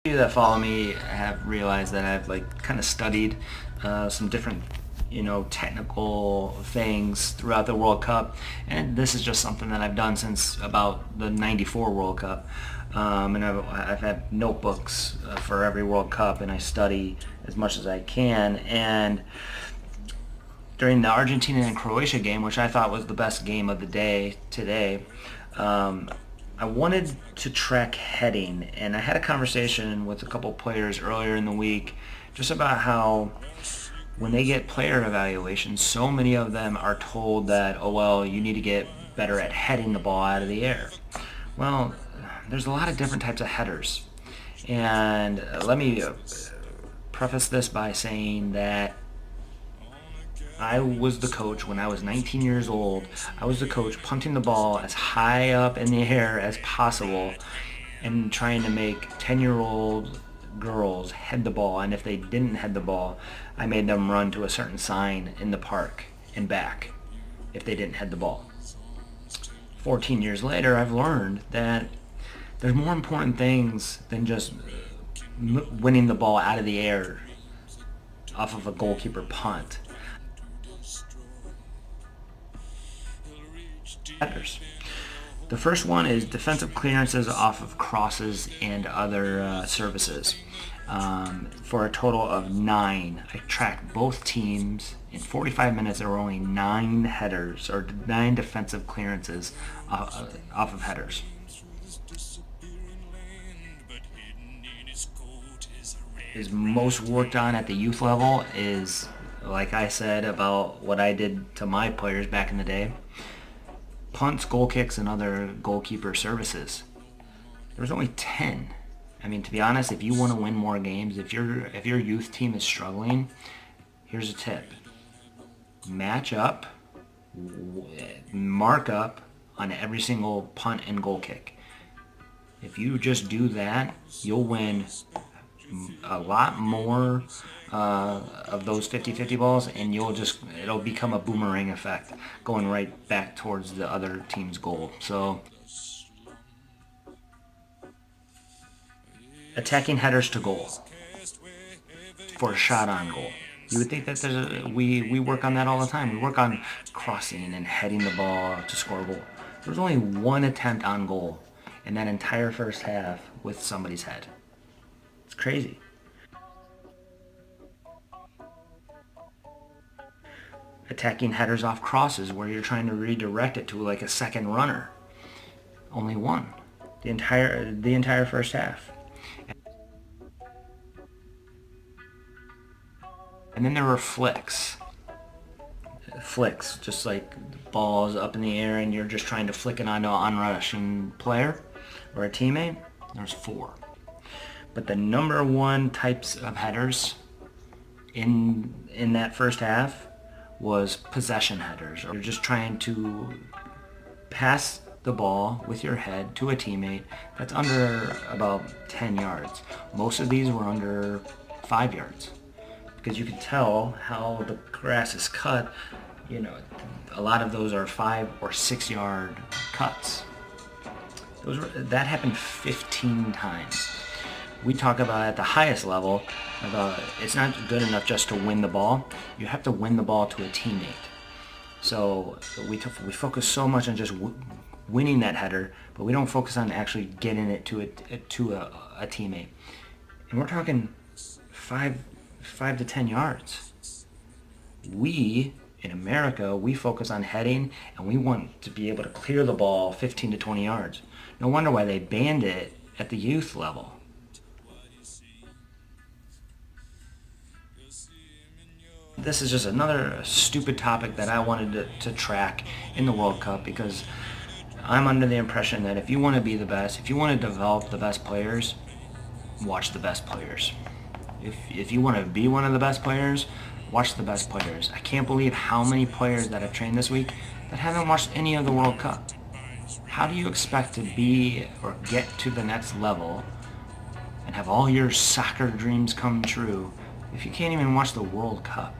You that follow me have realized that I've kind of studied some different technical things throughout the World Cup, and this is just something that I've done since about the '94 World Cup. And I've had notebooks for every World Cup, and I study as much as I can. And during the Argentina and Croatia game, which I thought was the best game of the day today, I wanted to track heading, and I had a conversation with a couple players earlier in the week just about how when they get player evaluations, so many of them are told that, oh well, you need to get better at heading the ball out of the air. Well, there's a lot of different types of headers, and let me preface this by saying that I was the coach when I was 19 years old. I was the coach punting the ball as high up in the air as possible and trying to make 10-year-old girls head the ball. And if they didn't head the ball, I made them run to a certain sign in the park and back if they didn't head the ball. 14 years later, I've learned that there's more important things than just winning the ball out of the air off of a goalkeeper punt. Headers. The first one is defensive clearances off of crosses and other services. For a total of 9. I tracked both teams. In 45 minutes, there were only 9 headers, or 9 defensive clearances off of headers. Is most worked on at the youth level is, like I said about what I did to my players back in the day, punts, goal kicks, and other goalkeeper services. There was only 10. I mean, to be honest, if you want to win more games, if your youth team is struggling, here's a tip. Match up, mark up on every single punt and goal kick. If you just do that, you'll win a lot more of those 50-50 balls, and it'll become a boomerang effect going right back towards the other team's goal. So attacking headers to goal for a shot on goal. You would think that we work on that all the time. We work on crossing and heading the ball to score a goal. There was only 1 attempt on goal in that entire first half with somebody's head. It's crazy. Attacking headers off crosses where you're trying to redirect it to like a second runner. Only 1. The entire first half. And then there were flicks. Flicks, just like balls up in the air and you're just trying to flick it onto an onrushing player or a teammate. There's 4. But the number 1 types of headers in that first half was possession headers. Or you're just trying to pass the ball with your head to a teammate that's under about 10 yards. Most of these were under 5 yards. Because you can tell how the grass is cut. A lot of those are 5 or 6 yard cuts. That happened 15 times. We talk about at the highest level about it's not good enough just to win the ball. You have to win the ball to a teammate. So we focus so much on just winning that header, but we don't focus on actually getting it to a teammate. And we're talking 5 to 10 yards. We in America, we focus on heading, and we want to be able to clear the ball 15 to 20 yards. No wonder why they banned it at the youth level. This is just another stupid topic that I wanted to track in the World Cup, because I'm under the impression that if you want to be the best, if you want to develop the best players, watch the best players. If you want to be one of the best players, watch the best players. I can't believe how many players that I've trained this week that haven't watched any of the World Cup. How do you expect to be or get to the next level and have all your soccer dreams come true if you can't even watch the World Cup?